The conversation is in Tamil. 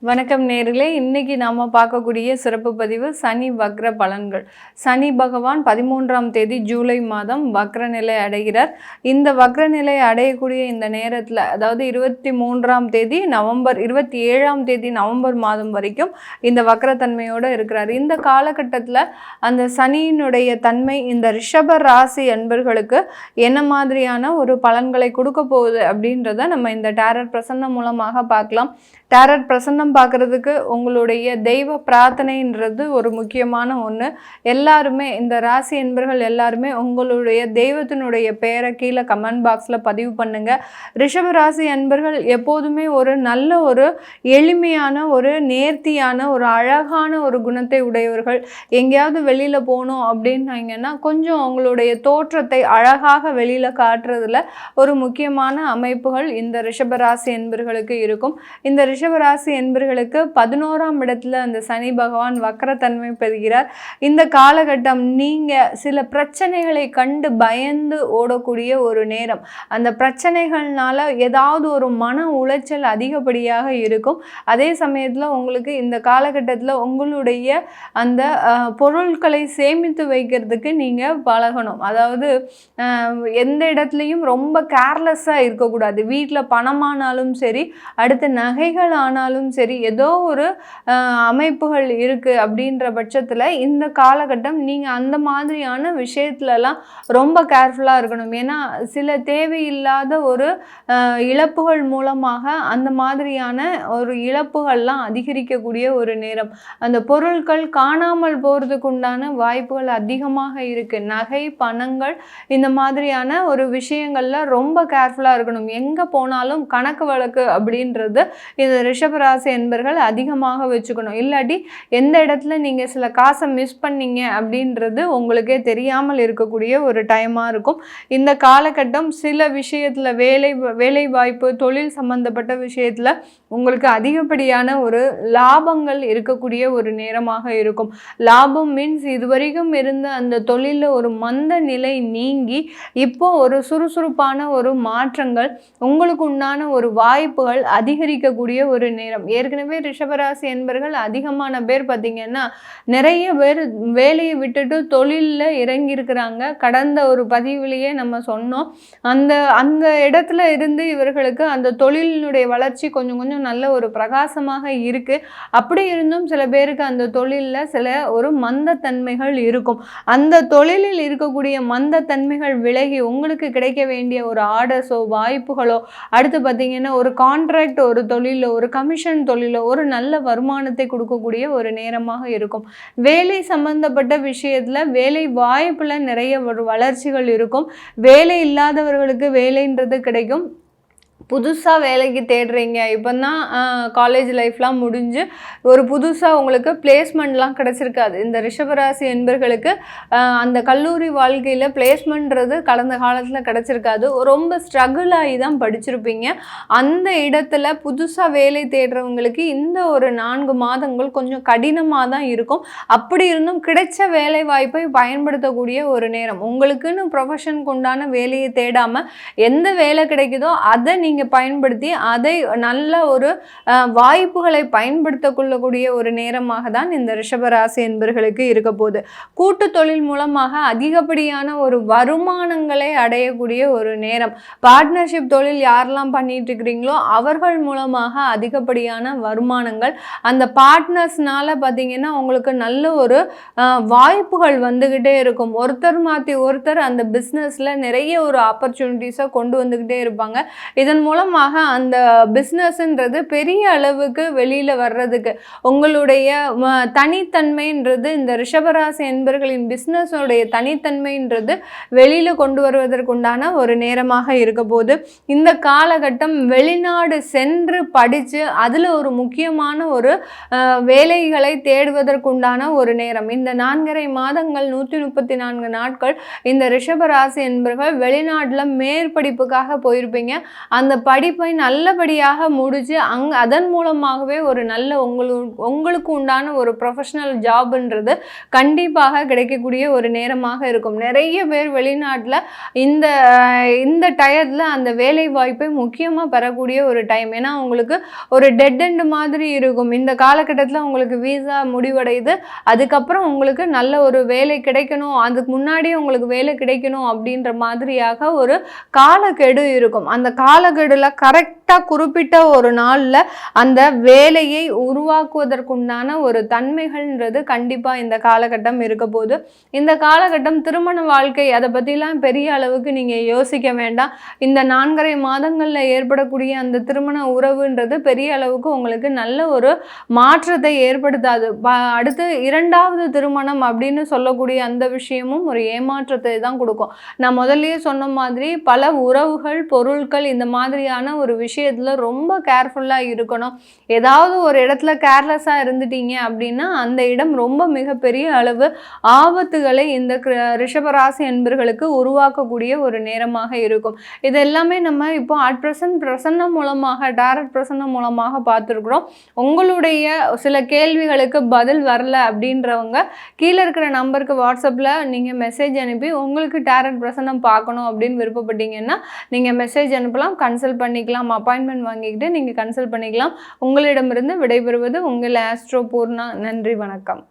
வணக்கம் நேர்களே, இன்னைக்கு நாம பார்க்கக்கூடிய சிறப்பு பதிவு சனி வக்ர பலன்கள். சனி பகவான் 13ஆம் தேதி ஜூலை மாதம் வக்ர நிலை அடைகிறார். இந்த வக்ர நிலை அடையக்கூடிய இந்த நேரத்தில், அதாவது 23ஆம் தேதி நவம்பர் 27ஆம் தேதி நவம்பர் மாதம் வரைக்கும் இந்த வக்ரத்தன்மையோடு இருக்கிறார். இந்த காலகட்டத்தில் அந்த சனியினுடைய தன்மை இந்த ரிஷப ராசி அன்பர்களுக்கு என்ன மாதிரியான ஒரு பலன்களை கொடுக்க போகுது அப்படின்றத நம்ம இந்த டேரட் பிரசன்னம் மூலமாக பார்க்கலாம். டேரட் பிரசன்னம் பார்க்குறதுக்கு உங்களுடைய தெய்வ பிரார்த்தனைன்றது ஒரு முக்கியமான ஒன்று. எல்லாருமே இந்த ராசி என்பர்கள் எல்லாருமே உங்களுடைய தெய்வத்தினுடைய பெயரை கீழே கமெண்ட் பாக்ஸில் பதிவு பண்ணுங்கள். ரிஷப ராசி அன்பர்கள் எப்போதுமே ஒரு நல்ல ஒரு எளிமையான ஒரு நேர்த்தியான ஒரு அழகான ஒரு குணத்தை உடையவர்கள். எங்கேயாவது வெளியில் போகணும் அப்படின்னாங்கன்னா கொஞ்சம் அவங்களுடைய தோற்றத்தை அழகாக வெளியில் காட்டுறதுல ஒரு முக்கியமான அமைப்புகள் இந்த ரிஷபராசி என்பர்களுக்கு இருக்கும். இந்த ரிஷபராசி என்பர்களுக்கு 11ஆம் இடத்துல அந்த சனி பகவான் வக்ரத்தன்மை பெறுகிறார். இந்த காலகட்டம் நீங்கள் சில பிரச்சனைகளை கண்டு பயந்து ஓடக்கூடிய ஒரு நேரம். அந்த பிரச்சனைகள்னால ஏதாவது ஒரு மன உளைச்சல் அதிகப்படியாக இருக்கும். அதே சமயத்தில் உங்களுக்கு இந்த காலகட்டத்தில் உங்களுடைய அந்த பொருட்களை சேமித்து வைக்கிறதுக்கு நீங்கள் பழகணும். அதாவது எந்த இடத்துலையும் ரொம்ப கேர்லெஸ்ஸாக இருக்கக்கூடாது. வீட்டில் பணமானாலும் சரி, அடுத்த நகைகள் ஆனாலும் சரி, ஏதோ ஒரு அமைப்புகள் இருக்குது அப்படின்ற பட்சத்தில் இந்த காலகட்டம் நீங்கள் அந்த மாதிரியான விஷயத்துலலாம் ரொம்ப கேர்ஃபுல்லாக இருக்கணும். ஏன்னா சில தேவையில்லாத ஒரு இழப்புகள் மூலமாக அந்த மாதிரியான ஒரு இழப்புகள்லாம் அதிகரிக்கக்கூடிய ஒரு நேரம். அந்த பொருட்கள் காணாமல் போகிறதுக்கு உண்டான வாய்ப்புகள் அதிகமாக இருக்குது. நகை பணங்கள் இந்த மாதிரியான ஒரு விஷயங்கள்ல ரொம்ப கேர்ஃபுல்லாக இருக்கணும். எங்கே போனாலும் கணக்கு வழக்கு அப்படின்றது இந்த ரிஷபராசி என்பர்கள் அதிகமாக வச்சுக்கணும். இல்லாட்டி எந்த இடத்துல நீங்கள் சில காசை மிஸ் பண்ணீங்க அப்படின்றது உங்களுக்கே தெரியாமல் இருக்கக்கூடிய ஒரு டைமாக இருக்கும். இந்த காலகட்டம் சில விஷயத்தில் வேலை வாய்ப்பு, தொழில் சம்பந்தப்பட்ட விஷயத்தில் உங்களுக்கு அதிகப்படியான ஒரு லாபங்கள் இருக்கக்கூடிய ஒரு நேரமாக இருக்கும். லாபம் மீன்ஸ் இதுவரைக்கும் இருந்த அந்த தொழிலில் ஒரு மந்த நிலை நீங்கி இப்போ ஒரு சுறுசுறுப்பான ஒரு மாற்றங்கள், உங்களுக்கு உண்டான ஒரு வாய்ப்புகள் அதிகரிக்கக்கூடிய ஒரு நேரம். ஏற்கனவே ரிஷபராசி என்பர்கள் அதிகமான பேர் பார்த்தீங்கன்னா நிறைய பேர் வேலையை விட்டுட்டு தொழிலில் இறங்கி இருக்கிறாங்க. கடந்த ஒரு பதிவிலேயே நம்ம சொன்னோம். அந்த இடத்துல இருந்து இவர்களுக்கு அந்த தொழிலினுடைய வளர்ச்சி கொஞ்சம் கொஞ்சம் நல்ல ஒரு பிரகாசமாக இருக்குது. அப்படி இருந்தும் சில பேருக்கு அந்த தொழிலில் சில ஒரு மந்தத்தன்மைகள் இருக்கும். அந்த தொழிலில் இருக்கக்கூடிய மந்தத்தன்மைகள் விலகி உங்களுக்கு கிடைக்க வேண்டிய ஒரு ஆர்டர்ஸோ வாய்ப்புகளோ, அடுத்து பார்த்தீங்கன்னா ஒரு கான்ட்ராக்ட், ஒரு தொழிலோ, ஒரு கமிஷன் தொழிலோ ஒரு நல்ல வருமானத்தை கொடுக்கக்கூடிய ஒரு நேரமாக இருக்கும். வேலை சம்பந்தப்பட்ட விஷயத்தில் வேலை வாய்ப்பில் நிறைய ஒரு வளர்ச்சிகள் இருக்கும். வேலை இல்லாதவர்களுக்கு வேலைன்றது கிடைக்கும். புதுசாக வேலைக்கு தேடுறீங்க, இப்போ தான் காலேஜ் லைஃப்லாம் முடிஞ்சு ஒரு புதுசாக உங்களுக்கு பிளேஸ்மெண்ட்லாம் கிடச்சிருக்காது. இந்த ரிஷபராசி என்பர்களுக்கு அந்த கல்லூரி வாழ்க்கையில் பிளேஸ்மெண்ட்றது கடந்த காலத்தில் கிடச்சிருக்காது. ரொம்ப ஸ்ட்ரகிள் ஆகி தான் படிச்சிருப்பீங்க. அந்த இடத்துல புதுசாக வேலை தேடுறவங்களுக்கு இந்த ஒரு 4 மாதங்கள் கொஞ்சம் கடினமாக தான் இருக்கும். அப்படி இருந்தும் கிடைச்ச வேலை வாய்ப்பை பயன்படுத்தக்கூடிய ஒரு நேரம். உங்களுக்குன்னு ப்ரொஃபஷனுக்கு உண்டான வேலையை தேடாமல் எந்த வேலை கிடைக்குதோ அதை நீங்கள் பயன்படுத்தி அதை நல்ல ஒரு வாய்ப்புகளை பயன்படுத்த கொள்ளக்கூடிய ஒரு நேரமாக தான் இந்த ரிஷபராசி என்பர்களுக்கு இருக்க போகுது. கூட்டு தொழில் மூலமாக அதிகப்படியான ஒரு வருமானங்களை அடையக்கூடிய ஒரு நேரம். பார்ட்னர்ஷிப் தொழில் யாரெல்லாம் பண்ணிட்டு இருக்கிறீங்களோ அவர்கள் மூலமாக அதிகப்படியான வருமானங்கள். அந்த பார்ட்னர்ஸ்னால பார்த்தீங்கன்னா உங்களுக்கு நல்ல ஒரு வாய்ப்புகள் வந்துக்கிட்டே இருக்கும். ஒருத்தர் மாற்றி ஒருத்தர் அந்த பிஸ்னஸில் நிறைய ஒரு ஆப்பர்ச்சுனிட்டிஸை கொண்டு வந்துக்கிட்டே இருப்பாங்க. இதன் மூலமாக அந்த பிஸ்னஸ்ன்றது பெரிய அளவுக்கு வெளியில் வர்றதுக்கு உங்களுடைய தனித்தன்மைன்றது, இந்த ரிஷபராசி என்பர்களின் பிஸ்னஸோடைய தனித்தன்மைன்றது வெளியில் கொண்டு வருவதற்குண்டான ஒரு நேரமாக இருக்க போது. இந்த காலகட்டம் வெளிநாடு சென்று படித்து அதில் ஒரு முக்கியமான ஒரு வேலைகளை தேடுவதற்குண்டான ஒரு நேரம். இந்த 4.5 மாதங்கள் 134 நாட்கள் இந்த ரிஷபராசி என்பர்கள் வெளிநாட்டில் மேற்படிப்புக்காக போயிருப்பீங்க. அந்த படிப்பை நல்லபடியாக முடிச்சு அதன் மூலமாகவே ஒரு நல்ல உங்களுக்கு உண்டான ஒரு ப்ரொஃபஷனல் ஜாப்ன்றது கண்டிப்பாக கிடைக்கக்கூடிய ஒரு நேரமாக இருக்கும். நிறைய பேர் வெளிநாட்டில் இந்த டயத்தில் அந்த வேலை வாய்ப்பை முக்கியமாக பெறக்கூடிய ஒரு டைம். ஏன்னா உங்களுக்கு ஒரு டெட் எண்ட் மாதிரி இருக்கும். இந்த காலகட்டத்தில் உங்களுக்கு வீசா முடிவடையுது, அதுக்கப்புறம் உங்களுக்கு நல்ல ஒரு வேலை கிடைக்கணும், அதுக்கு முன்னாடியே உங்களுக்கு வேலை கிடைக்கணும் அப்படின்ற மாதிரியாக ஒரு காலக்கெடு இருக்கும். அந்த காலக்கெடுல கரெக்டாக குறிப்பிட்ட ஒரு நாளில் அந்த வேலையை உருவாக்குவதற்குண்டான ஒரு தன்மைகள்ன்றது கண்டிப்பாக இந்த காலகட்டம் இருக்க போது. இந்த காலகட்டம் திருமண வாழ்க்கை அதை பற்றிலாம் பெரிய அளவுக்கு நீங்கள் யோசிக்க வேண்டாம். இந்த 4.5 மாதங்களில் ஏற்படக்கூடிய அந்த திருமண உறவுன்றது பெரிய அளவுக்கு உங்களுக்கு நல்ல ஒரு மாற்றத்தை ஏற்படுத்தாது. அடுத்து 2வது திருமணம் அப்படின்னு சொல்லக்கூடிய அந்த விஷயமும் ஒரு ஏமாற்றத்தை தான் கொடுக்கும். நான் முதல்லயே சொன்ன மாதிரி பல உறவுகள், பொருட்கள் இந்த மாதிரியான ஒரு விஷயத்தில் ரொம்ப கேர்ஃபுல்லாக இருக்கணும். ஏதாவது ஒரு இடத்துல கேர்லெஸ்ஸாக இருந்துட்டீங்க அப்படின்னா அந்த இடம் ரொம்ப மிகப்பெரிய அளவு ஆபத்துகளை இந்த ரிஷபராசி என்பர்களுக்கு உருவாக்கக்கூடிய ஒரு நேரமாக இருக்கும். இது எல்லாமே நம்ம இப்போ அட் ப்ரெசன்ட் பிரசன்னம் மூலமாக, டைரக்ட் பிரசன்னம் மூலமாக பார்த்துருக்குறோம். உங்களுடைய சில கேள்விகளுக்கு பதில் வரல அப்படின்றவங்க கீழே இருக்கிற நம்பருக்கு வாட்ஸ்அப்பில் நீங்கள் மெசேஜ் அனுப்பி உங்களுக்கு டைரக்ட் பிரசன்னம் பார்க்கணும் அப்படின்னு விருப்பப்பட்டீங்கன்னா நீங்கள் மெசேஜ் அனுப்பலாம், கன்சல்ட் பண்ணிக்கலாம், அப்பாயின்மெண்ட் வாங்கிக்கிட்டு நீங்கள் கன்சல்ட் பண்ணிக்கலாம். உங்களிடமிருந்து விடைபெறுவது உங்கள் ஆஸ்ட்ரோ பூர்ணா. நன்றி, வணக்கம்.